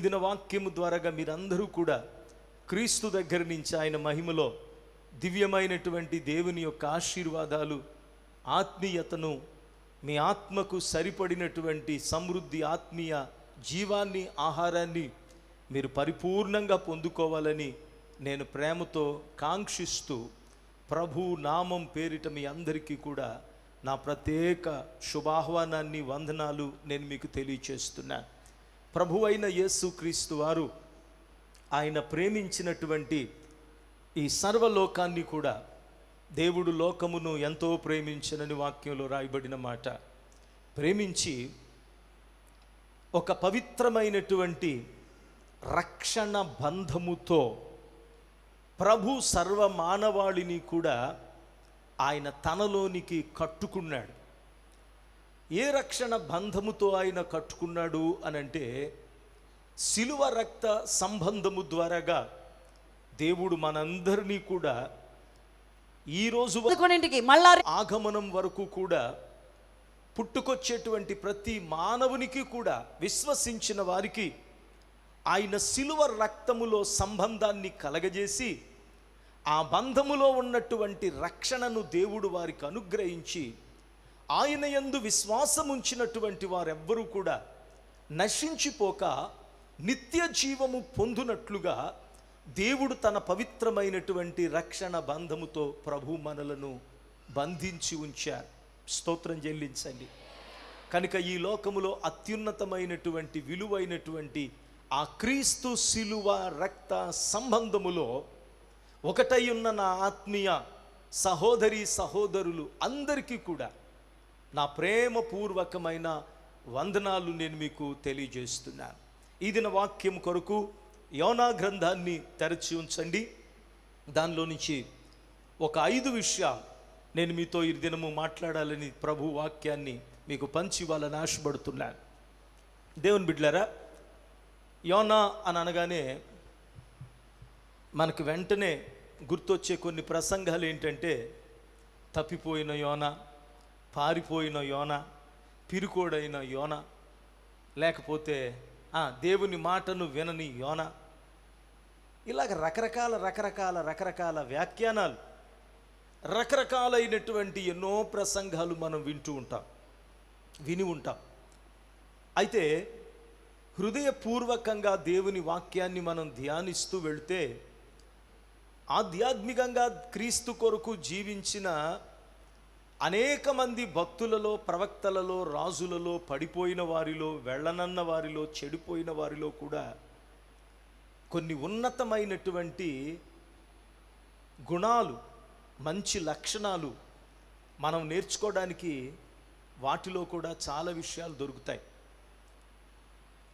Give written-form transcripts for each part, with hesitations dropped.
దిన వాక్యము ద్వారాగా మీరందరూ కూడా క్రీస్తు దగ్గర నుంచి ఆయన మహిమలో దివ్యమైనటువంటి దేవుని యొక్క ఆశీర్వాదాలు, ఆత్మీయతను, మీ ఆత్మకు సరిపడినటువంటి సమృద్ధి, ఆత్మీయ జీవాన్ని, ఆహారాన్ని మీరు పరిపూర్ణంగా పొందుకోవాలని నేను ప్రేమతో కాంక్షిస్తూ ప్రభు నామం పేరిట మీ అందరికీ కూడా నా ప్రత్యేక శుభాహ్వానాన్ని, వందనాలు నేను మీకు తెలియచేస్తున్నాను. ప్రభు అయిన యేసుక్రీస్తు వారు ఆయన ప్రేమించినటువంటి ఈ సర్వలోకాన్ని కూడా దేవుడు లోకమును ఎంతో ప్రేమించనని వాక్యంలో రాయబడిన మాట. ప్రేమించి ఒక పవిత్రమైనటువంటి రక్షణ బంధముతో ప్రభు సర్వ మానవాళిని కూడా ఆయన తనలోనికి కట్టుకున్నాడు. ఏ రక్షణ బంధముతో ఆయన కట్టుకున్నాడు అనంటే, శిలువ రక్త సంబంధము ద్వారాగా దేవుడు మనందరినీ కూడా ఈరోజు ఆగమనం వరకు కూడా పుట్టుకొచ్చేటువంటి ప్రతి మానవునికి కూడా, విశ్వసించిన వారికి ఆయన శిలువ రక్తములో సంబంధాన్ని కలగజేసి ఆ బంధములో ఉన్నటువంటి రక్షణను దేవుడు వారికి అనుగ్రహించి, ఆయన యందు విశ్వాసం ఉంచినటువంటి వారెవ్వరూ కూడా నశించిపోక నిత్య జీవము పొందునట్లుగా దేవుడు తన పవిత్రమైనటువంటి రక్షణ బంధముతో ప్రభు మనలను బంధించి ఉంచారు. స్తోత్రం చెల్లించండి. కనుక ఈ లోకములో అత్యున్నతమైనటువంటి విలువైనటువంటి ఆ క్రీస్తు శిలువ రక్త సంబంధములో ఒకటై ఉన్న నా ఆత్మీయ సహోదరి సహోదరులు అందరికీ కూడా నా ప్రేమపూర్వకమైన వందనాలు నేను మీకు తెలియజేస్తున్నాను. ఈ దిన వాక్యం కొరకు యోనా గ్రంథాన్ని తెరచి ఉంచండి. దానిలో నుంచి ఒక 5 విషయాలు నేను మీతో ఈ దినము మాట్లాడాలని ప్రభు వాక్యాన్ని మీకు పంచి ఇవ్వాలని ఆశపడుతున్నాను. దేవుని బిడ్డలారా, యోనా అని అనగానే మనకు వెంటనే గుర్తొచ్చే కొన్ని ప్రసంగాలు ఏంటంటే, తప్పిపోయిన యోనా, పారిపోయిన యోనా, పిరుకోడైన యోనా, లేకపోతే దేవుని మాటను వినని యోనా, ఇలాగ రకరకాల వ్యాఖ్యానాలు, రకరకాలైనటువంటి ఎన్నో ప్రసంగాలు మనం విని ఉంటాం. అయితే హృదయపూర్వకంగా దేవుని వాక్యాన్ని మనం ధ్యానిస్తూ వెళితే, ఆధ్యాత్మికంగా క్రీస్తు కొరకు జీవించిన అనేక మంది భక్తులలో, ప్రవక్తలలో, రాజులలో, పడిపోయిన వారిలో, వెళ్ళనన్న వారిలో, చెడిపోయిన వారిలో కూడా కొన్ని ఉన్నతమైనటువంటి గుణాలు, మంచి లక్షణాలు మనం నేర్చుకోవడానికి వాటిలో కూడా చాలా విషయాలు దొరుకుతాయి.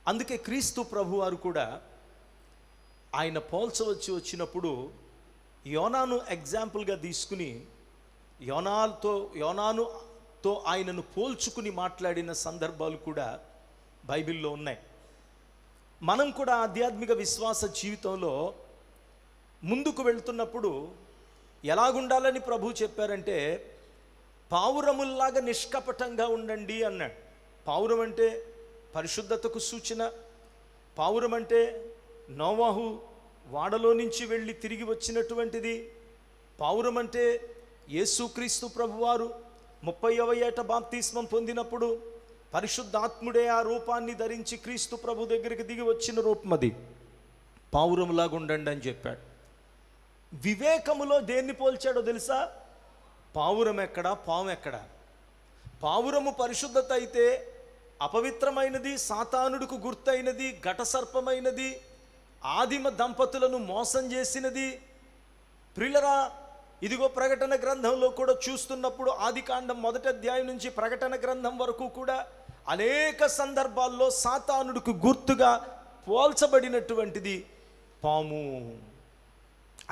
అందుకే క్రీస్తు ప్రభువారు కూడా ఆయన పోల్చవచ్చి వచ్చినప్పుడు యోనాను ఎగ్జాంపుల్గా తీసుకుని యోనానుతో ఆయనను పోల్చుకుని మాట్లాడిన సందర్భాలు కూడా బైబిల్లో ఉన్నాయి. మనం కూడా ఆధ్యాత్మిక విశ్వాస జీవితంలో ముందుకు వెళ్తున్నప్పుడు ఎలాగుండాలని ప్రభు చెప్పారంటే, పావురముల్లాగా నిష్కపటంగా ఉండండి అన్నాడు. పావురం అంటే పరిశుద్ధతకు సూచన. పావురం అంటే నోవాహు వాడలో నుంచి వెళ్ళి తిరిగి వచ్చినటువంటిది. పావురం అంటే యేసుక్రీస్తు ప్రభువారు 30వ ఏట బాప్తిస్మం పొందినప్పుడు పరిశుద్ధాత్ముడే ఆ రూపాన్ని ధరించి క్రీస్తు ప్రభు దగ్గరికి దిగి వచ్చిన రూపం అది. పావురంలాగా ఉండండి అని చెప్పాడు. వివేకములో దేన్ని పోల్చాడో తెలుసా? పావురం ఎక్కడా, పాము ఎక్కడా? పావురము పరిశుద్ధత అయితే అపవిత్రమైనది, సాతానుడికి గుర్తైనది, ఘటసర్పమైనది, ఆదిమ దంపతులను మోసం చేసినది. ప్రియులరా, ఇదిగో ప్రకటన గ్రంథంలో కూడా చూస్తున్నప్పుడు ఆదికాండం 1వ అధ్యాయం నుంచి ప్రకటన గ్రంథం వరకు కూడా అనేక సందర్భాల్లో సాతానుడికి గుర్తుగా పోల్చబడినటువంటిది పాము.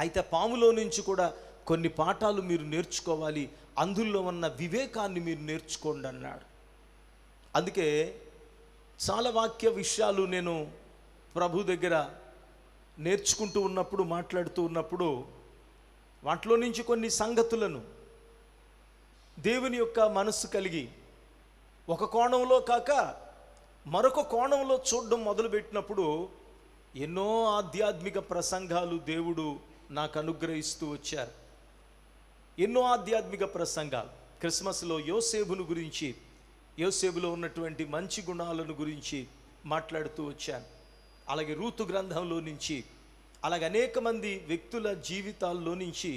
అయితే పాములో నుంచి కూడా కొన్ని పాఠాలు మీరు నేర్చుకోవాలి, అందులో ఉన్న వివేకాన్ని మీరు నేర్చుకోండి అన్నాడు. అందుకే చాలా వాక్య విషయాలు నేను ప్రభు దగ్గర నేర్చుకుంటూ ఉన్నప్పుడు, మాట్లాడుతూ ఉన్నప్పుడు వాటిలో నుంచి కొన్ని సంగతులను దేవుని యొక్క మనస్సు కలిగి ఒక కోణంలో కాక మరొక కోణంలో చూడడం మొదలుపెట్టినప్పుడు ఎన్నో ఆధ్యాత్మిక ప్రసంగాలు దేవుడు నాకు అనుగ్రహిస్తూ వచ్చారు. ఎన్నో ఆధ్యాత్మిక ప్రసంగాలు. క్రిస్మస్లో యోసేపును గురించి, యోసేపులో ఉన్నటువంటి మంచి గుణాలను గురించి మాట్లాడుతూ వచ్చాను. అలాగే రూతు గ్రంథంలో నుంచి, అలాగే అనేక మంది వ్యక్తుల జీవితాల్లో నుంచి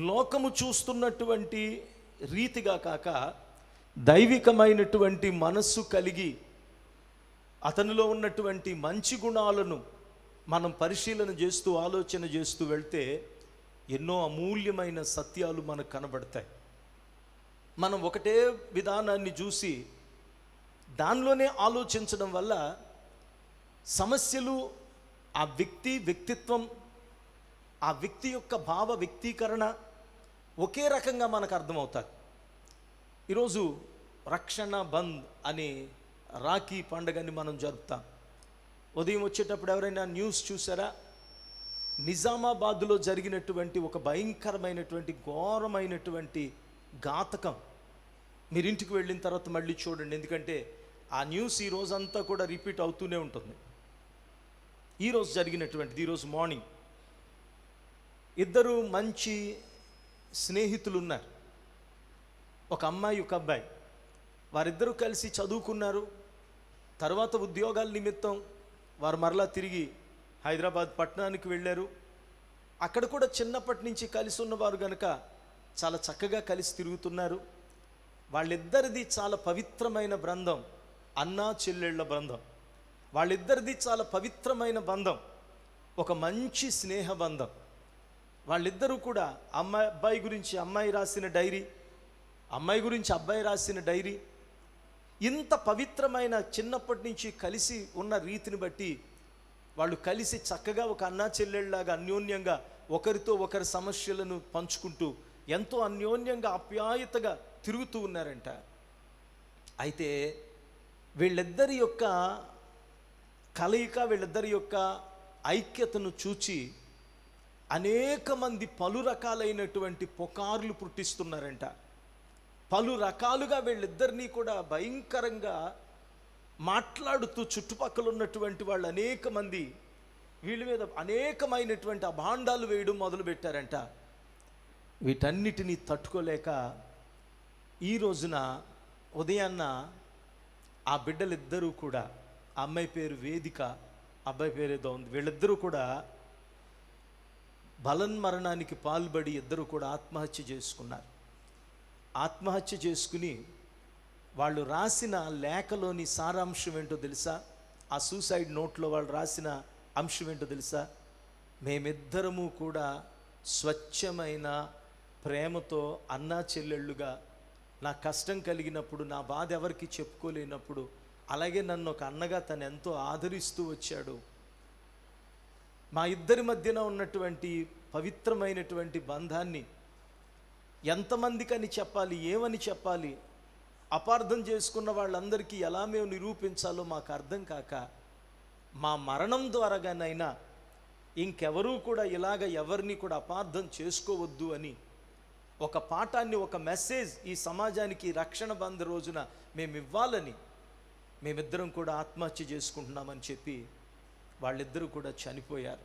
లోకము చూస్తున్నటువంటి రీతిగా కాక దైవికమైనటువంటి మనస్సు కలిగి అతనిలో ఉన్నటువంటి మంచి గుణాలను మనం పరిశీలన చేస్తూ ఆలోచన చేస్తూ వెళ్తే ఎన్నో అమూల్యమైన సత్యాలు మనకు కనబడతాయి. మనం ఒకటే విధానాన్ని చూసి దానిలోనే ఆలోచించడం వల్ల సమస్యలు, ఆ వ్యక్తిత్వం, ఆ వ్యక్తి యొక్క భావ వ్యక్తీకరణ ఒకే రకంగా మనకు అర్థమవుతాయి. ఈరోజు రక్షణ బంద్ అని రాఖీ పండుగని మనం జరుపుతాం. ఉదయం వచ్చేటప్పుడు ఎవరైనా న్యూస్ చూసారా? నిజామాబాద్లో జరిగినటువంటి ఒక భయంకరమైనటువంటి ఘోరమైనటువంటి ఘాతకం. మీరు ఇంటికి వెళ్ళిన తర్వాత మళ్ళీ చూడండి, ఎందుకంటే ఆ న్యూస్ ఈ రోజంతా కూడా రిపీట్ అవుతూనే ఉంటుంది. ఈరోజు జరిగినటువంటిది, ఈరోజు మార్నింగ్ ఇద్దరు మంచి స్నేహితులు ఉన్నారు, ఒక అమ్మాయి ఒక అబ్బాయి. వారిద్దరూ కలిసి చదువుకున్నారు. తర్వాత ఉద్యోగాల నిమిత్తం వారు మరలా తిరిగి హైదరాబాద్ పట్టణానికి వెళ్ళారు. అక్కడ కూడా చిన్నప్పటి నుంచి కలిసి ఉన్నవారు కనుక చాలా చక్కగా కలిసి తిరుగుతున్నారు. వాళ్ళిద్దరిది చాలా పవిత్రమైన బంధం, అన్నా చెల్లెళ్ళ బంధం. వాళ్ళిద్దరిది చాలా పవిత్రమైన బంధం, ఒక మంచి స్నేహ బంధం. వాళ్ళిద్దరూ కూడా అబ్బాయి గురించి అమ్మాయి రాసిన డైరీ, అమ్మాయి గురించి అబ్బాయి రాసిన డైరీ. ఇంత పవిత్రమైన చిన్నప్పటి నుంచి కలిసి ఉన్న రీతిని బట్టి వాళ్ళు కలిసి చక్కగా ఒక అన్నా చెల్లెళ్ళలాగా అన్యోన్యంగా ఒకరితో ఒకరి సమస్యలను పంచుకుంటూ ఎంతో అన్యోన్యంగా ఆప్యాయతగా తిరుగుతూ ఉన్నారంట. అయితే వీళ్ళిద్దరి యొక్క కలయిక, వీళ్ళిద్దరి యొక్క ఐక్యతను చూచి అనేక మంది పలు రకాలైనటువంటి పుకార్లు పుట్టిస్తున్నారంట. పలు రకాలుగా వీళ్ళిద్దరినీ కూడా భయంకరంగా మాట్లాడుతూ చుట్టుపక్కల ఉన్నటువంటి వాళ్ళు అనేక మంది వీళ్ళ మీద అనేకమైనటువంటి అభాండాలు వేయడం మొదలుపెట్టారంట. వీటన్నిటినీ తట్టుకోలేక ఈ రోజున ఉదయాన్న ఆ బిడ్డలిద్దరూ కూడా, ఆ అమ్మాయి పేరు వేదిక, అబ్బాయి పేరు ఏదో ఉంది, వీళ్ళిద్దరూ కూడా బలన్మరణానికి పాల్పడి ఇద్దరు కూడా ఆత్మహత్య చేసుకున్నారు. ఆత్మహత్య చేసుకుని వాళ్ళు రాసిన లేఖలోని సారాంశం ఏంటో తెలుసా? ఆ సూసైడ్ నోట్లో వాళ్ళు రాసిన అంశం ఏంటో తెలుసా? మేమిద్దరము కూడా స్వచ్ఛమైన ప్రేమతో అన్నా చెల్లెళ్ళుగా, నా కష్టం కలిగినప్పుడు, నా బాధ ఎవరికి చెప్పుకోలేనప్పుడు, అలాగే నన్ను ఒక అన్నగా తను ఎంతో ఆదరిస్తూ వచ్చాడు. మా ఇద్దరి మధ్యన ఉన్నటువంటి పవిత్రమైనటువంటి బంధాన్ని ఎంతమందికని చెప్పాలి, ఏమని చెప్పాలి, అపార్థం చేసుకున్న వాళ్ళందరికీ ఎలా మేము నిరూపించాలో మాకు అర్థం కాక, మా మరణం ద్వారాగానైనా ఇంకెవరూ కూడా ఇలాగ ఎవరిని కూడా అపార్థం చేసుకోవద్దు అని ఒక పాఠాన్ని, ఒక మెసేజ్ ఈ సమాజానికి రక్షణ బంధ రోజున మేము ఇవ్వాలని మేమిద్దరం కూడా ఆత్మహత్య చేసుకుంటున్నామని చెప్పి వాళ్ళిద్దరూ కూడా చనిపోయారు.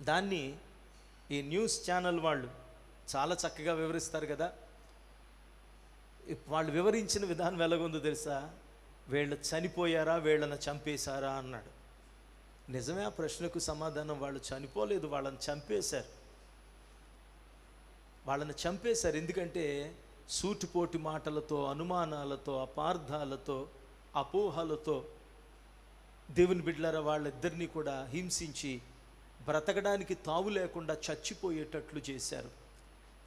దాన్ని ఈ న్యూస్ ఛానల్ వాళ్ళు చాలా చక్కగా వివరిస్తారు కదా. వాళ్ళు వివరించిన విధానం ఎలాగుందో తెలుసా? వీళ్ళు చనిపోయారా, వీళ్ళని చంపేశారా అన్నాడు. నిజమే, ఆ ప్రశ్నకు సమాధానం వాళ్ళు చనిపోలేదు, వాళ్ళని చంపేశారు. వాళ్ళని చంపేశారు. ఎందుకంటే సూటిపోటి మాటలతో, అనుమానాలతో, అపార్థాలతో, అపోహలతో దేవుని బిడ్డలారా వాళ్ళిద్దరినీ కూడా హింసించి బ్రతకడానికి తావు లేకుండా చచ్చిపోయేటట్లు చేశారు.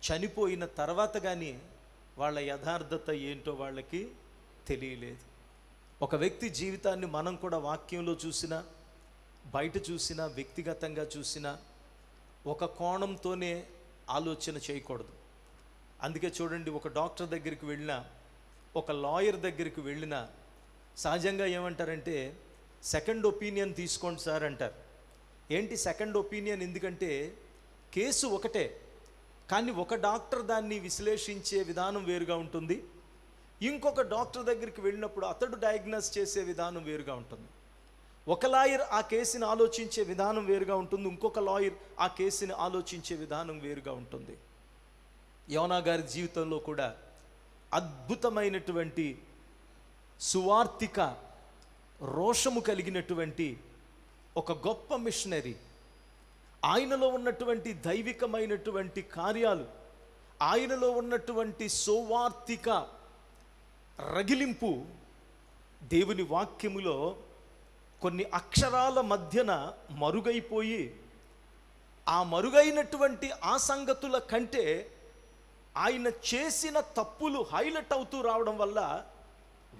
చనిపోయిన తర్వాత కానీ వాళ్ళ యథార్థత ఏంటో వాళ్ళకి తెలియలేదు. ఒక వ్యక్తి జీవితాన్ని మనం కూడా వాక్యంలో చూసినా, బయట చూసినా, వ్యక్తిగతంగా చూసినా ఒక కోణంతోనే ఆలోచన చేయకూడదు. అందుకే చూడండి, ఒక డాక్టర్ దగ్గరికి వెళ్ళినా, ఒక లాయర్ దగ్గరికి వెళ్ళినా సహజంగా ఏమంటారంటే సెకండ్ ఒపీనియన్ తీసుకోండి సార్ అంటారు. ఏంటి సెకండ్ ఒపీనియన్? ఎందుకంటే కేసు ఒకటే, కానీ ఒక డాక్టర్ దాన్ని విశ్లేషించే విధానం వేరుగా ఉంటుంది, ఇంకొక డాక్టర్ దగ్గరికి వెళ్ళినప్పుడు అతడు డయాగ్నోస్ చేసే విధానం వేరుగా ఉంటుంది. ఒక లాయర్ ఆ కేసుని ఆలోచించే విధానం వేరుగా ఉంటుంది, ఇంకొక లాయర్ ఆ కేసుని ఆలోచించే విధానం వేరుగా ఉంటుంది. యోనా గారి జీవితంలో కూడా అద్భుతమైనటువంటి సువార్తిక రోషము కలిగినటువంటి ఒక గొప్ప మిషనరీ, ఆయనలో ఉన్నటువంటి దైవికమైనటువంటి కార్యాలు, ఆయనలో ఉన్నటువంటి సువార్తిక రగిలింపు దేవుని వాక్యములో కొన్ని అక్షరాల మధ్యన మరుగైపోయి, ఆ మరుగైనటువంటి ఆ సంగతుల కంటే ఆయన చేసిన తప్పులు హైలైట్ అవుతూ రావడం వల్ల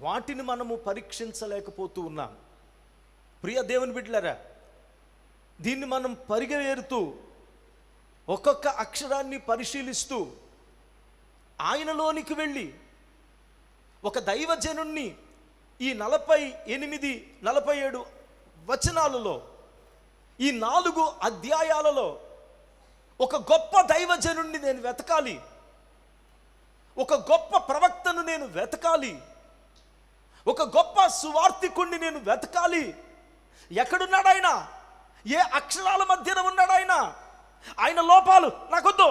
వాటిని మనము పరీక్షించలేకపోతూ ఉన్నాం. ప్రియ దేవుని బిడ్డలారా, దీన్ని మనం పరిగెడుతూ ఒక్కొక్క అక్షరాన్ని పరిశీలిస్తూ ఆయనలోనికి వెళ్ళి ఒక దైవజనుణ్ణి ఈ 48, 47 వచనాలలో, ఈ 4 అధ్యాయాలలో ఒక గొప్ప దైవజనుణ్ణి నేను వెతకాలి, ఒక గొప్ప ప్రవక్తను నేను వెతకాలి, ఒక గొప్ప సువార్తికుణ్ణి నేను వెతకాలి. ఎక్కడున్నాడు ఆయన? ఏ అక్షరాల మధ్యన ఉన్నాడు ఆయన? ఆయన లోపాలు నాకొద్దు,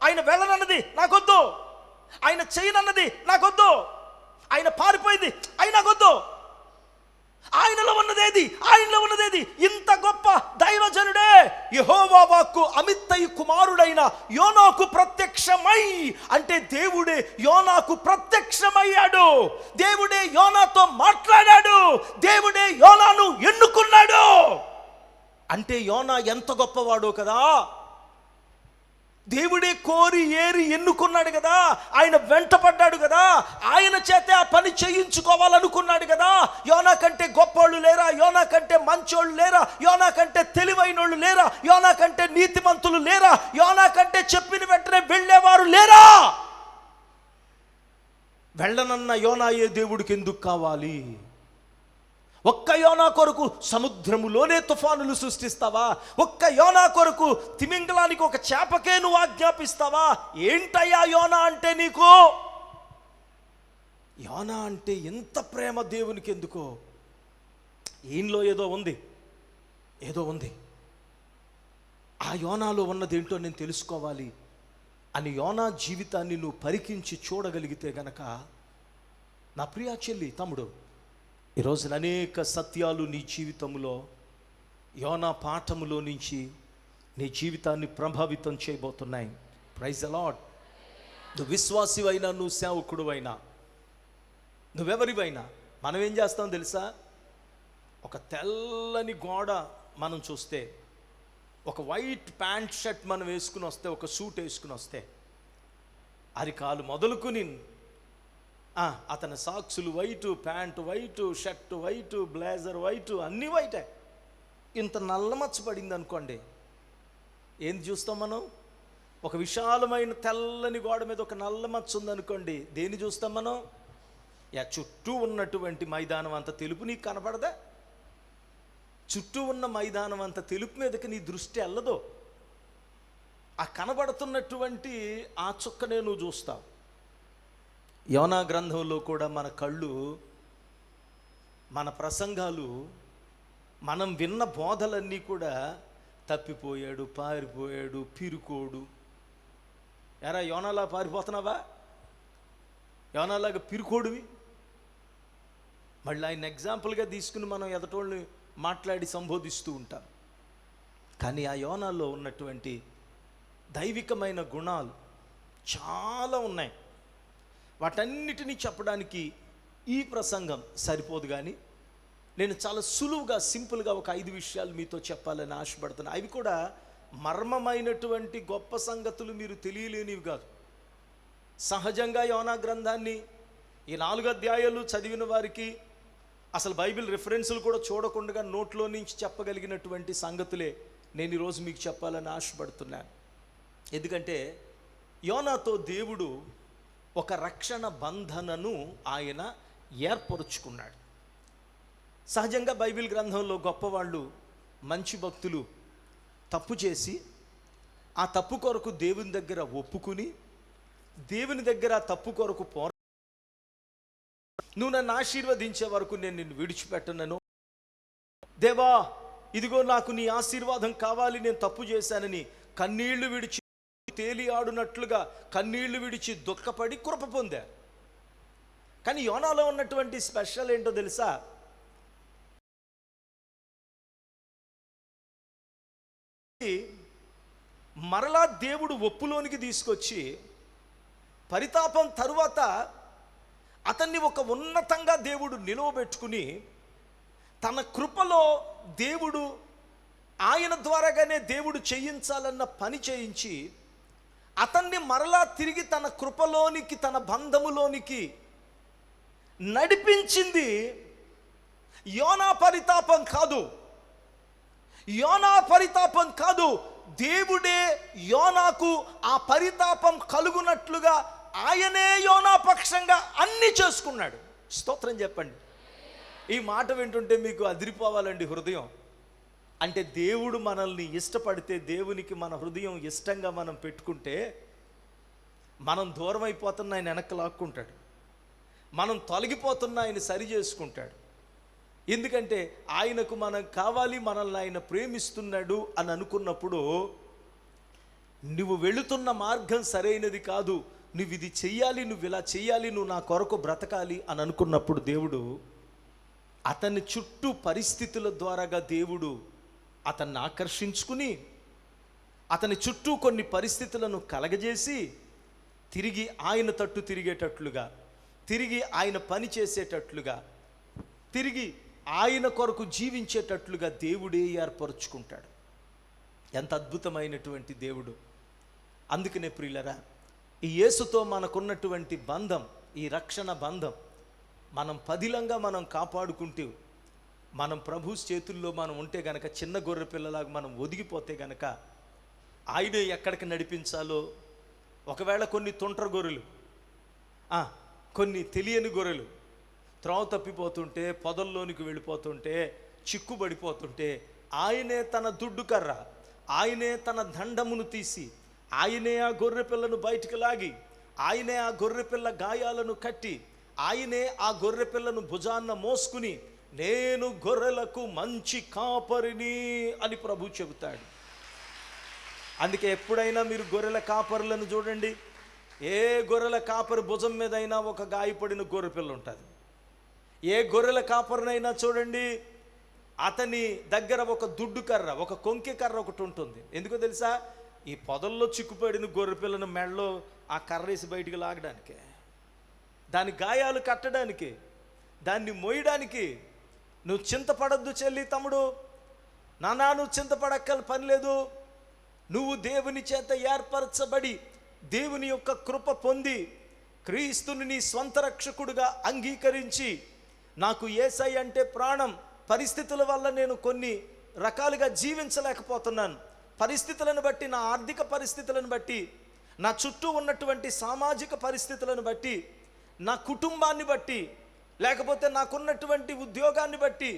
ఆయన వెళ్ళనన్నది నాకొద్దు, ఆయన చేయనన్నది నాకొద్దు, ఆయన పారిపోయింది ఆయన నాకొద్దు. ఆయనలో ఉన్నదేది? ఆయనలో ఉన్నదేది? ఇంత గొప్ప దైవజనుడే యెహోవా వాక్కు అమిత్తయి కుమారుడైన యోనాకు ప్రత్యక్షమై, అంటే దేవుడే యోనాకు ప్రత్యక్షమయ్యాడు, దేవుడే యోనాతో మాట్లాడాడు, దేవుడే యోనాను ఎన్నుకున్నాడు. అంటే యోనా ఎంత గొప్పవాడో కదా, దేవుడే కోరి ఏరి ఎన్నుకున్నాడు కదా, ఆయన వెంటపడ్డాడు కదా, ఆయన చేతే ఆ పని చేయించుకోవాలనుకున్నాడు కదా. యోనా కంటే గొప్పోళ్ళు లేరా? యోనా కంటే మంచోళ్ళు లేరా? యోనా కంటే తెలివైనోళ్ళు లేరా? యోనా కంటే నీతిమంతులు లేరా? యోనా కంటే చెప్పిన వెంటనే వెళ్ళేవారు లేరా? వెళ్ళనన్న యోనాయే దేవుడికి ఎందుకు కావాలి? ఒక్క యోనా కొరకు సముద్రములోనే తుఫానులు సృష్టిస్తావా? ఒక్క యోనా కొరకు తిమింగలానికి ఒక చేపకే నువ్వు ఆజ్ఞాపిస్తావా? ఏంటయ్యా యోనా అంటే నీకు? యోనా అంటే ఎంత ప్రేమ దేవునికి ఎందుకో? ఈయనలో ఏదో ఉంది, ఏదో ఉంది. ఆ యోనాలో ఉన్నదేంటో నేను తెలుసుకోవాలి అని యోనా జీవితాన్ని నువ్వు పరికించి చూడగలిగితే గనక, నా ప్రియా చెల్లి, తమ్ముడు, ఈరోజున అనేక సత్యాలు నీ జీవితంలో యోనా పాఠములో నుంచి నీ జీవితాన్ని ప్రభావితం చేయబోతున్నాయి. Praise the lord. నువ్వు విశ్వాసివైనా, నువ్వు సేవకుడు అయినా, నువ్వెవరివైనా, మనం ఏం చేస్తాం తెలుసా? ఒక తెల్లని గోడ మనం చూస్తే, ఒక వైట్ ప్యాంట్ షర్ట్ మనం వేసుకుని వస్తే, ఒక సూట్ వేసుకుని వస్తే, అరికాలు మొదలుకుని అతని సాక్సులు white, pant white, shirt white, blazer white, అన్నీ వైటే. ఇంత నల్లమచ్చ పడింది అనుకోండి, ఏంది చూస్తాం మనం? ఒక విశాలమైన తెల్లని గోడ మీద ఒక నల్లమచ్చ ఉందనుకోండి, దేన్ని చూస్తాం మనం? చుట్టూ ఉన్నటువంటి మైదానం అంత తెలుపు నీకు కనపడదా? చుట్టూ ఉన్న మైదానం అంత తెలుపు మీదకి నీ దృష్టి వెళ్ళదు. ఆ కనబడుతున్నటువంటి ఆ చుక్కనే నువ్వు చూస్తావు. యోనా గ్రంథంలో కూడా మన కళ్ళు, మన ప్రసంగాలు, మనం విన్న బోధలన్నీ కూడా తప్పిపోయాడు, పారిపోయాడు, పిరుకోడు. ఎరా యోనాలా పారిపోతున్నావా? యోనాలాగా పిరుకోడువి? మళ్ళీ ఆయన ఎగ్జాంపుల్గా తీసుకుని మనం ఎదటోళ్ళని మాట్లాడి సంబోధిస్తూ ఉంటాం. కానీ ఆ యోనాలో ఉన్నటువంటి దైవికమైన గుణాలు చాలా ఉన్నాయి. వాటన్నిటినీ చెప్పడానికి ఈ ప్రసంగం సరిపోదు, కానీ నేను చాలా సులువుగా, సింపుల్గా ఒక 5 విషయాలు మీతో చెప్పాలని ఆశపడుతున్నాను. అవి కూడా మర్మమైనటువంటి గొప్ప సంగతులు, మీరు తెలియలేనివి కాదు. సహజంగా యోనా గ్రంథాన్ని ఈ 4 అధ్యాయాలు చదివిన వారికి అసలు బైబిల్ రిఫరెన్సులు కూడా చూడకుండా నోట్లో నుంచి చెప్పగలిగినటువంటి సంగతులే నేను ఈరోజు మీకు చెప్పాలని ఆశపడుతున్నాను. ఎందుకంటే యోనాతో దేవుడు ఒక రక్షణ బంధనను ఆయన ఏర్పరుచుకున్నాడు. సహజంగా బైబిల్ గ్రంథంలో గొప్పవాళ్ళు, మంచి భక్తులు తప్పు చేసి ఆ తప్పు కొరకు దేవుని దగ్గర ఒప్పుకుని, దేవుని దగ్గర ఆ తప్పు కొరకు నువ్వు నన్ను ఆశీర్వదించే వరకు నేను నిన్ను విడిచిపెట్టనను, దేవా ఇదిగో నాకు నీ ఆశీర్వాదం కావాలి, నేను తప్పు చేశానని కన్నీళ్లు విడిచి తేలి ఆడునట్లుగా కన్నీళ్లు విడిచి దుఃఖపడి కృప పొందారు. కానీ యోనాలో ఉన్నటువంటి స్పెషల్ ఏంటో తెలుసా? మరలా దేవుడు ఒప్పులోనికి తీసుకొచ్చి పరితాపం తరువాత అతన్ని ఒక ఉన్నతంగా దేవుడు నిలవబెట్టుకుని తన కృపలో దేవుడు ఆయన ద్వారాగానే దేవుడు చేయించాలన్న పని చేయించి అతన్ని మరలా తిరిగి తన కృపలోనికి తన బంధములోనికి నడిపించింది యోనా పరితాపం కాదు. యోనా పరితాపం కాదు, దేవుడే యోనాకు ఆ పరితాపం కలుగునట్లుగా ఆయనే యోనా పక్షంగా అన్ని చేసుకున్నాడు. స్తోత్రం చెప్పండి. ఈ మాట వింటుంటే మీకు అదిరిపోవాలండి హృదయం. అంటే దేవుడు మనల్ని ఇష్టపడితే, దేవునికి మన హృదయం ఇష్టంగా మనం పెట్టుకుంటే, మనం దూరం అయిపోతున్న ఆయన వెనక్కి లాక్కుంటాడు, మనం తొలగిపోతున్న ఆయన సరి చేసుకుంటాడు. ఎందుకంటే ఆయనకు మనం కావాలి, మనల్ని ఆయన ప్రేమిస్తున్నాడు అని అనుకున్నప్పుడు, నువ్వు వెళుతున్న మార్గం సరైనది కాదు, నువ్వు ఇది చెయ్యాలి, నువ్వు ఇలా చెయ్యాలి, నువ్వు నా కొరకు బ్రతకాలి అని అనుకున్నప్పుడు దేవుడు అతని చుట్టూ పరిస్థితుల ద్వారాగా దేవుడు అతన్ని ఆకర్షించుకుని అతని చుట్టూ కొన్ని పరిస్థితులను కలగజేసి తిరిగి ఆయన తట్టు తిరిగేటట్లుగా, తిరిగి ఆయన పని చేసేటట్లుగా, తిరిగి ఆయన కొరకు జీవించేటట్లుగా దేవుడే ఏర్పరుచుకుంటాడు. ఎంత అద్భుతమైనటువంటి దేవుడు. అందుకనే ప్రియులరా, ఈ యేసుతో మనకున్నటువంటి బంధం, ఈ రక్షణ బంధం మనం పదిలంగా మనం కాపాడుకుంటూ, మనం ప్రభు చేతుల్లో మనం ఉంటే గనక, చిన్న గొర్రె పిల్లలాగా మనం ఒదిగిపోతే గనక ఆయనే ఎక్కడికి నడిపించాలో, ఒకవేళ కొన్ని తుంట్ర గొర్రెలు, కొన్ని తెలియని గొర్రెలు త్రోవ తప్పిపోతుంటే, పొదల్లోనికి వెళ్ళిపోతుంటే, చిక్కుబడిపోతుంటే, ఆయనే తన దుడ్డు కర్ర, ఆయనే తన దండమును తీసి, ఆయనే ఆ గొర్రె పిల్లను బయటికి లాగి, ఆయనే ఆ గొర్రె పిల్ల గాయాలను కట్టి, ఆయనే ఆ గొర్రె పిల్లను భుజాన్న మోసుకుని, నేను గొర్రెలకు మంచి కాపరిని అని ప్రభు చెబుతాడు. అందుకే ఎప్పుడైనా మీరు గొర్రెల కాపరులను చూడండి, ఏ గొర్రెల కాపరి భుజం మీద అయినా ఒక గాయపడిన గొర్రె పిల్ల ఉంటుంది. ఏ గొర్రెల కాపరినైనా చూడండి, అతని దగ్గర ఒక దుడ్డు కర్ర, ఒక కొంకె కర్ర ఒకటి ఉంటుంది. ఎందుకో తెలుసా? ఈ పొదల్లో చిక్కుపడిన గొర్రె పిల్లను మెడలో ఆ కర్ర వేసి బయటికి లాగడానికి, దాని గాయాలు కట్టడానికి, దాన్ని మోయడానికి. నువ్వు చింతపడద్దు చెల్లి, తమ్ముడు, నానా, నువ్వు చింతపడక్కల పని లేదు. నువ్వు దేవుని చేత ఏర్పరచబడి, దేవుని యొక్క కృప పొంది, క్రీస్తుని నీ స్వంత రక్షకుడుగా అంగీకరించి, నాకు యేసయ్య అంటే ప్రాణం, పరిస్థితుల వల్ల నేను కొన్ని రకాలుగా జీవించలేకపోతున్నాను, పరిస్థితులను బట్టి, నా ఆర్థిక పరిస్థితులను బట్టి, నా చుట్టూ ఉన్నటువంటి సామాజిక పరిస్థితులను బట్టి, నా కుటుంబాన్ని బట్టి, లేకపోతే నాకున్నటువంటి ఉద్యోగాన్ని బట్టి,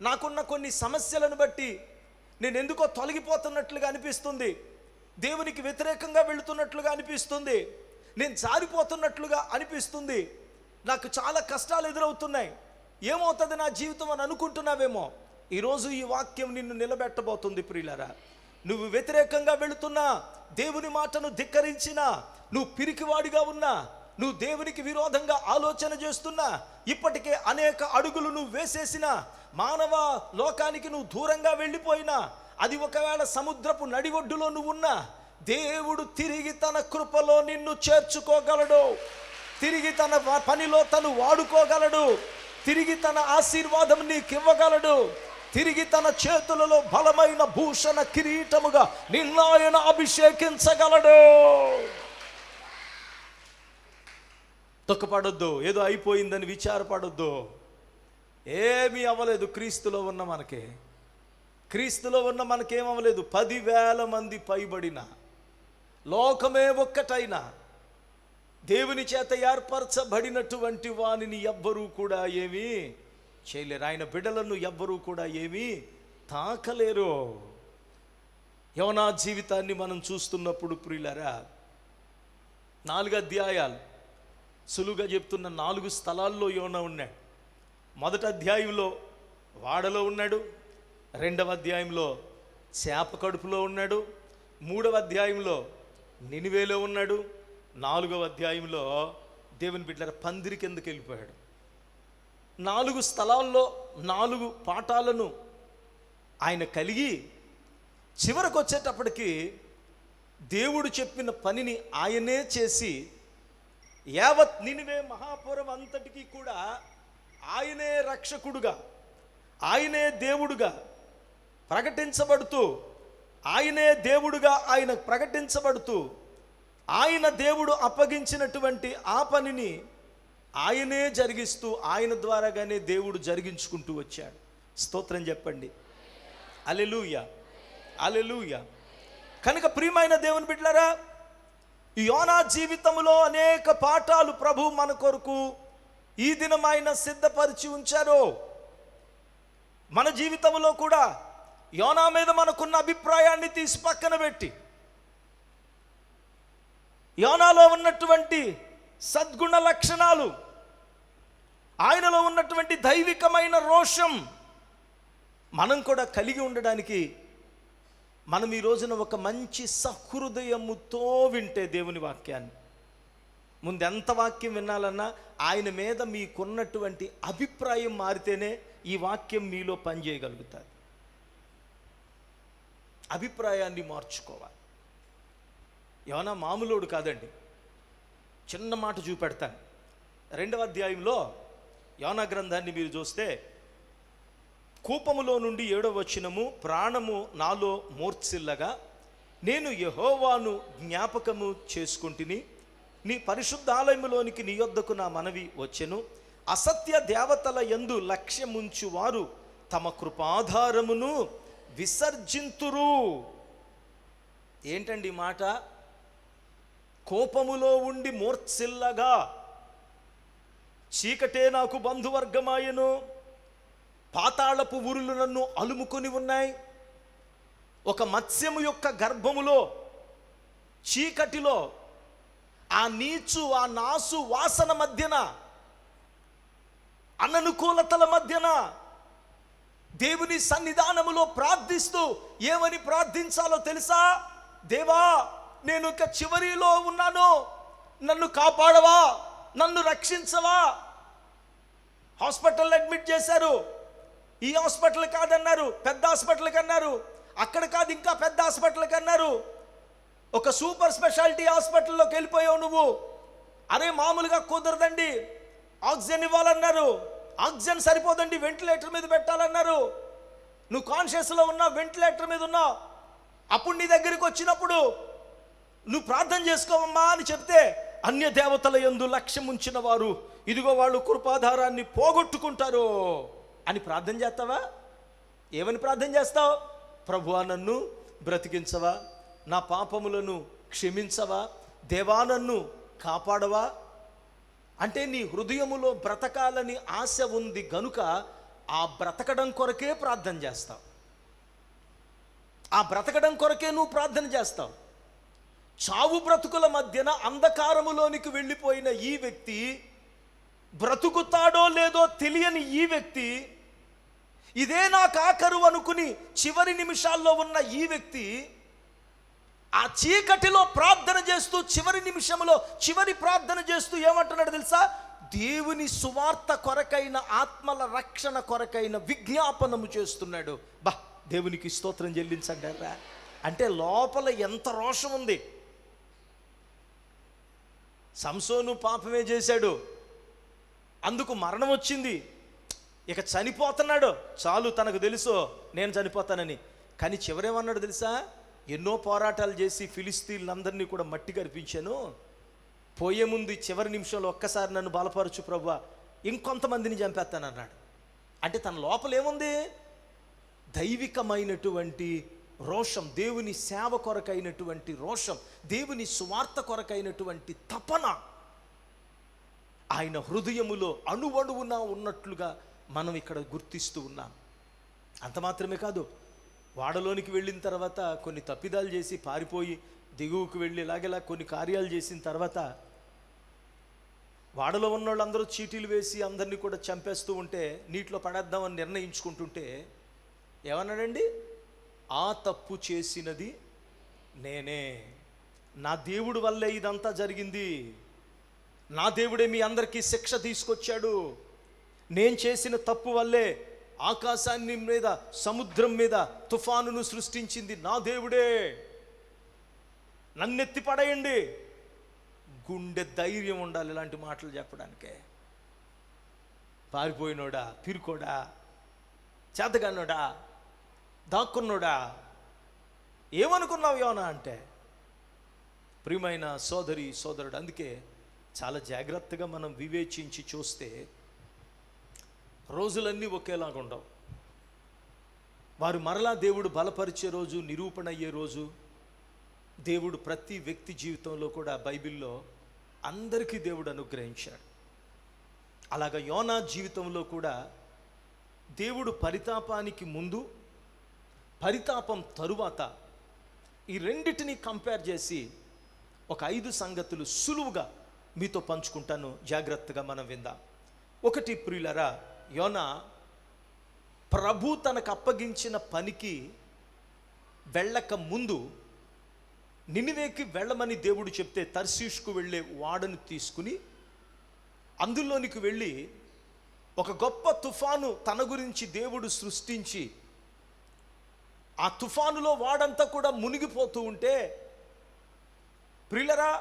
నాకున్న కొన్ని సమస్యలను బట్టి నేను ఎందుకో తొలగిపోతున్నట్లుగా అనిపిస్తుంది, దేవునికి వ్యతిరేకంగా వెళుతున్నట్లుగా అనిపిస్తుంది, నేను జారిపోతున్నట్లుగా అనిపిస్తుంది, నాకు చాలా కష్టాలు ఎదురవుతున్నాయి, ఏమవుతుంది నా జీవితం అని అనుకుంటున్నావేమో. ఈరోజు ఈ వాక్యం నిన్ను నిలబెట్టబోతుంది ప్రియులారా. నువ్వు వ్యతిరేకంగా వెళుతున్నా, దేవుని మాటను ధిక్కరించినా, నువ్వు పిరికివాడిగా ఉన్నా, నువ్వు దేవునికి విరోధంగా ఆలోచన చేస్తున్నా, ఇప్పటికే అనేక అడుగులు నువ్వు వేసేసినా, మానవ లోకానికి నువ్వు దూరంగా వెళ్ళిపోయినా, అది ఒకవేళ సముద్రపు నడిఒడ్డులో నువ్వు ఉన్నా, దేవుడు తిరిగి తన కృపలో నిన్ను చేర్చుకోగలడు, తిరిగి తన పనిలో తను వాడుకోగలడు, తిరిగి తన ఆశీర్వాదం నీకు ఇవ్వగలడు, తిరిగి తన చేతులలో బలమైన భూషణ కిరీటముగా నిన్ను ఆయన అభిషేకించగలడు. దుఃఖపడొద్దు, ఏదో అయిపోయిందని విచారపడొద్దు. ఏమీ అవ్వలేదు. క్రీస్తులో ఉన్న మనకే, క్రీస్తులో ఉన్న మనకేమవ్వలేదు. 10,000 మంది పైబడిన, లోకమే ఒక్కటైనా, దేవుని చేత ఏర్పరచబడినటువంటి వానిని ఎవ్వరూ కూడా ఏమీ చేయలేరు. ఆయన బిడ్డలను ఎవ్వరూ కూడా ఏమీ తాకలేరు. యోనా జీవితాన్ని మనం చూస్తున్నప్పుడు ప్రియులారా, 4 అధ్యాయాలు సులువుగా చెప్తున్న 4 స్థలాల్లో యోనా ఉన్నాడు. మొదటి అధ్యాయంలో వాడలో ఉన్నాడు, 2వ అధ్యాయంలో చేప కడుపులో ఉన్నాడు, 3వ అధ్యాయంలో నినివేలో ఉన్నాడు, 4వ అధ్యాయంలో దేవుని బిడ్డల పందిరి కిందకి వెళ్ళిపోయాడు. 4 స్థలాల్లో 4 పాఠాలను ఆయన కలిగి చివరకు వచ్చేటప్పటికి దేవుడు చెప్పిన పనిని ఆయనే చేసి యావత్ నినివే మహాపురం అంతటికీ కూడా ఆయనే రక్షకుడుగా, ఆయనే దేవుడుగా ప్రకటించబడుతూ, ఆయనే దేవుడుగా ఆయన ప్రకటించబడుతూ, ఆయన దేవుడు అప్పగించినటువంటి ఆ పనిని ఆయనే జరిగిస్తూ, ఆయన ద్వారాగానే దేవుడు జరిగించుకుంటూ వచ్చాడు. స్తోత్రం చెప్పండి. హల్లెలూయా, హల్లెలూయా. కనుక ప్రియమైన దేవుని బిడ్డలారా, యోనా జీవితంలో అనేక పాఠాలు ప్రభు మన కొరకు ఈ దినమైన సిద్ధపరిచి ఉంచారు. మన జీవితంలో కూడా యోనా మీద మనకున్న అభిప్రాయాన్ని తీసి పక్కన పెట్టి, యోనాలో ఉన్నటువంటి సద్గుణ లక్షణాలు, ఆయనలో ఉన్నటువంటి దైవికమైన రోషం మనం కూడా కలిగి ఉండడానికి మనం ఈ రోజున ఒక మంచి సహృదయముతో వింటే దేవుని వాక్యాన్ని, ముందు ఎంత వాక్యం వినాలన్నా ఆయన మీద మీకున్నటువంటి అభిప్రాయం మారితేనే ఈ వాక్యం మీలో పనిచేయగలుగుతారు. అభిప్రాయాన్ని మార్చుకోవాలి. యోనా మామూలోడు కాదండి. చిన్న మాట చూపెడతాను. 2వ అధ్యాయంలో యోనా గ్రంథాన్ని మీరు చూస్తే కూపములో నుండి 7వ వచనము, ప్రాణము నాలో మూర్ఛిల్లగా నేను యెహోవాను జ్ఞాపకము చేసుకుంటుని, నీ పరిశుద్ధాలయములోనికి నీ యొద్దకు నా మనవి వచ్చెను. అసత్య దేవతల యందు లక్ష్యముంచు వారు తమ కృపాధారమును విసర్జింతురు. ఏంటండి ఈ మాట? కోపములో ఉండి మూర్ఛిల్లగా, చీకటే నాకు బంధువర్గమాయను, పాతాళపు ఊరులు నన్ను అలుముకొని ఉన్నాయి, ఒక మత్స్యము యొక్క గర్భములో చీకటిలో ఆ నీచు ఆ నాసు వాసన మధ్యన, అననుకూలతల మధ్యన దేవుని సన్నిధానములో ప్రార్థిస్తూ ఏమని ప్రార్థించాలో తెలుసా? దేవా, నేను ఇక చివరిలో ఉన్నాను, నన్ను కాపాడవా, నన్ను రక్షించవా. హాస్పిటల్లో అడ్మిట్ చేశారు, ఈ హాస్పిటల్ కాదన్నారు, పెద్ద హాస్పిటల్కి అన్నారు, అక్కడ కాదు ఇంకా పెద్ద హాస్పిటల్కి అన్నారు, ఒక సూపర్ స్పెషాలిటీ హాస్పిటల్లోకి వెళ్ళిపోయావు నువ్వు. అరే మామూలుగా కుదరదండి, ఆక్సిజన్ ఇవ్వాలన్నారు, ఆక్సిజన్ సరిపోదండి, వెంటిలేటర్ మీద పెట్టాలన్నారు, నువ్వు కాన్షియస్లో ఉన్నావు, వెంటిలేటర్ మీద ఉన్నావు. అప్పుడు నీ దగ్గరికి వచ్చినప్పుడు నువ్వు ప్రార్థన చేసుకోవమ్మా అని చెప్తే, అన్య దేవతల యందు లక్ష్యం ఉంచిన వారు ఇదిగో వాళ్ళు కృపాధారాన్ని పోగొట్టుకుంటారు అని ప్రార్థన చేస్తావా? ఏమని ప్రార్థన చేస్తావు? ప్రభువా, నన్ను బ్రతికించవా, నా పాపములను క్షమించవా, దేవా నన్ను కాపాడవా. అంటే నీ హృదయములో బ్రతకాలని ఆశ ఉంది గనుక ఆ బ్రతకడం కొరకే ప్రార్థన చేస్తావు, ఆ బ్రతకడం కొరకే నువ్వు ప్రార్థన చేస్తావు. చావు బ్రతుకుల మధ్యన అంధకారములోనికి వెళ్ళిపోయిన ఈ వ్యక్తి, బ్రతుకుతాడో లేదో తెలియని ఈ వ్యక్తి, ఇదే నాకు ఆఖరు అనుకుని చివరి నిమిషాల్లో ఉన్న ఈ వ్యక్తి ఆ చీకటిలో ప్రార్థన చేస్తూ చివరి నిమిషంలో చివరి ప్రార్థన చేస్తూ ఏమంటున్నాడు తెలుసా? దేవుని సువార్త కొరకైన, ఆత్మల రక్షణ కొరకైన విజ్ఞాపనము చేస్తున్నాడు. బా, దేవునికి స్తోత్రం చెల్లించండి. అంటే లోపల ఎంత రోషం ఉంది. సంసోను పాపమే చేశాడు, అందుకు మరణం వచ్చింది, ఇక చనిపోతున్నాడు, చాలు తనకు తెలుసు నేను చనిపోతానని. కానీ చివరేమన్నాడు తెలుసా? ఎన్నో పోరాటాలు చేసి ఫిలిస్తీన్లందరినీ కూడా మట్టి కరిపించాను, పోయే ముందు చివరి నిమిషంలో ఒక్కసారి నన్ను బలపరచు ప్రభువా, ఇంకొంతమందిని చంపేస్తానన్నాడు. అంటే తన లోపల ఏముంది? దైవికమైనటువంటి రోషం, దేవుని సేవ కొరకైనటువంటి రోషం, దేవుని సువార్త కొరకైనటువంటి తపన ఆయన హృదయములో అణువణువున ఉన్నట్లుగా మనం ఇక్కడ గుర్తిస్తూ ఉన్నాం. అంత మాత్రమే కాదు, వాడలోనికి వెళ్ళిన తర్వాత కొన్ని తప్పిదాలు చేసి పారిపోయి దిగువకు వెళ్ళి ఇలాగేలా కొన్ని కార్యాలు చేసిన తర్వాత వాడలో ఉన్న వాళ్ళందరూ చీటీలు వేసి అందరినీ కూడా చంపేస్తూ ఉంటే, నీటిలో పడేద్దామని నిర్ణయించుకుంటుంటే ఏమన్నాడండి? ఆ తప్పు చేసినది నేనే, నా దేవుడి వల్లే ఇదంతా జరిగింది, నా దేవుడే మీ అందరికీ శిక్ష తీసుకొచ్చాడు, నేను చేసిన తప్పు వల్లే ఆకాశాన్ని మీద సముద్రం మీద తుఫానును సృష్టించింది నా దేవుడే, నన్నెత్తి పడేయండి. గుండె ధైర్యం ఉండాలి ఇలాంటి మాటలు చెప్పడానికే. పారిపోయినోడా, పిరుకోడా, చేతగానోడా, దాక్కున్నోడా, ఏమనుకున్నావు యోనా అంటే? ప్రియమైన సోదరి సోదరుడు, అందుకే చాలా జాగ్రత్తగా మనం వివేచించి చూస్తే రోజులన్నీ ఒకేలాగా ఉండవు. వారు మరలా దేవుడు బలపరిచే రోజు, నిరూపణ అయ్యే రోజు దేవుడు ప్రతి వ్యక్తి జీవితంలో కూడా బైబిల్లో అందరికీ దేవుడు అనుగ్రహించాడు. అలాగ యోనా జీవితంలో కూడా దేవుడు పరితాపానికి ముందు, పరితాపం తరువాత ఈ రెండిటిని కంపేర్ చేసి ఒక 5 సంగతులు సులువుగా మీతో పంచుకుంటాను. జాగ్రత్తగా మనం విందాం. ఒకటి, ప్రియులరా, యోనా ప్రభు తనకు అప్పగించిన పనికి వెళ్ళక ముందు నినివేకి వెళ్ళమని దేవుడు చెప్తే తర్షీషుకు వెళ్ళే వాడను తీసుకుని అందులోనికి వెళ్ళి ఒక గొప్ప తుఫాను తన గురించి దేవుడు సృష్టించి ఆ తుఫానులో వాడంతా కూడా మునిగిపోతూ ఉంటే, ప్రియులరా,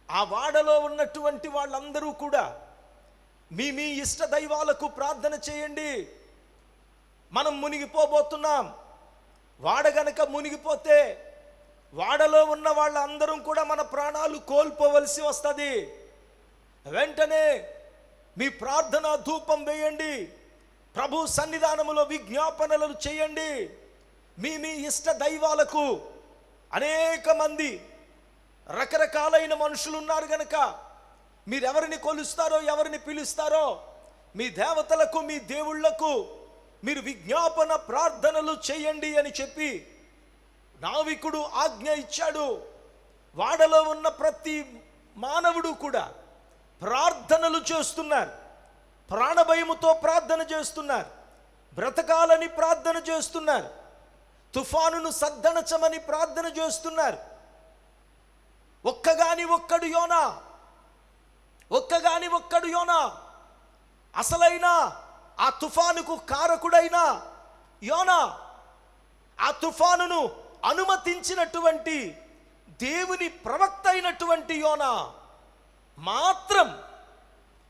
ఆ వాడలో ఉన్నటువంటి వాళ్ళందరూ కూడా మీ మీ ఇష్ట దైవాలకు ప్రార్థన చేయండి, మనం మునిగిపోబోతున్నాం, వాడ గనక మునిగిపోతే వాడలో ఉన్న వాళ్ళందరూ కూడా మన ప్రాణాలు కోల్పోవలసి వస్తుంది, వెంటనే మీ ప్రార్థన ధూపం వేయండి, ప్రభు సన్నిధానములో విజ్ఞాపనలు చేయండి, మీ మీ ఇష్ట దైవాలకు. అనేక మంది రకరకాలైన మనుషులు ఉన్నారు గనక మీరెవరిని కొలుస్తారో, ఎవరిని పిలుస్తారో, మీ దేవతలకు, మీ దేవుళ్లకు మీరు విజ్ఞాపన ప్రార్థనలు చేయండి అని చెప్పి నావికుడు ఆజ్ఞ ఇచ్చాడు. వాడలో ఉన్న ప్రతి మానవుడు కూడా ప్రార్థనలు చేస్తున్నారు, ప్రాణభయముతో ప్రార్థన చేస్తున్నారు, బ్రతకాలని ప్రార్థన చేస్తున్నారు, తుఫానును సద్దనచమని ప్రార్థన చేస్తున్నారు. ఒక్కగాని ఒక్కడు యోనా, అసలైన ఆ తుఫానుకు కారకుడైన యోనా, ఆ తుఫానును అనుమతించినటువంటి దేవుని ప్రవక్త అయినటువంటి యోనా మాత్రం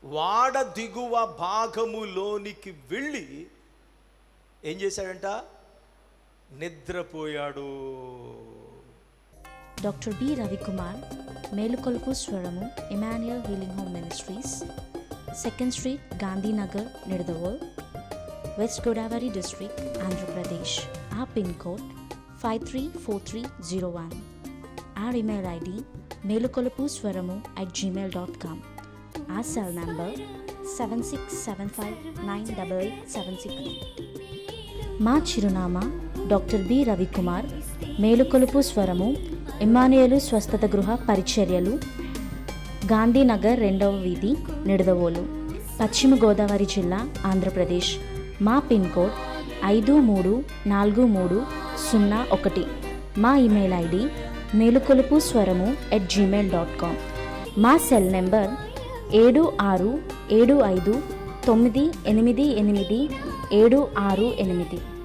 వాడ దిగువ భాగములోనికి వెళ్ళి ఏం చేశాడంట? నిద్రపోయాడు. డాక్టర్ బి రవికుమార్, మేలుకొలుపు స్వరము, Emmanuel healing home ministries, 2nd Street, Gandhinagar, Nidadavol, west Godavari district, Andhra Pradesh. Our PIN code 534301. Our email ID melukolupuswaramu@gmail.com. Our cell number 7675988763. మా చిరునామా డాక్టర్ బి రవికుమార్, మేలుకొలుపు స్వరము, ఇమ్మానుయేలు స్వస్థత గృహ పరిచర్యలు, గాంధీనగర్ 2వ వీధి, నిడదవోలు, పశ్చిమ గోదావరి జిల్లా, ఆంధ్రప్రదేశ్. మా పిన్ కోడ్ 534301. మా ఇమెయిల్ ఐడి melukolupuswaramu@gmail.com. మా సెల్ నెంబర్ 7675988768.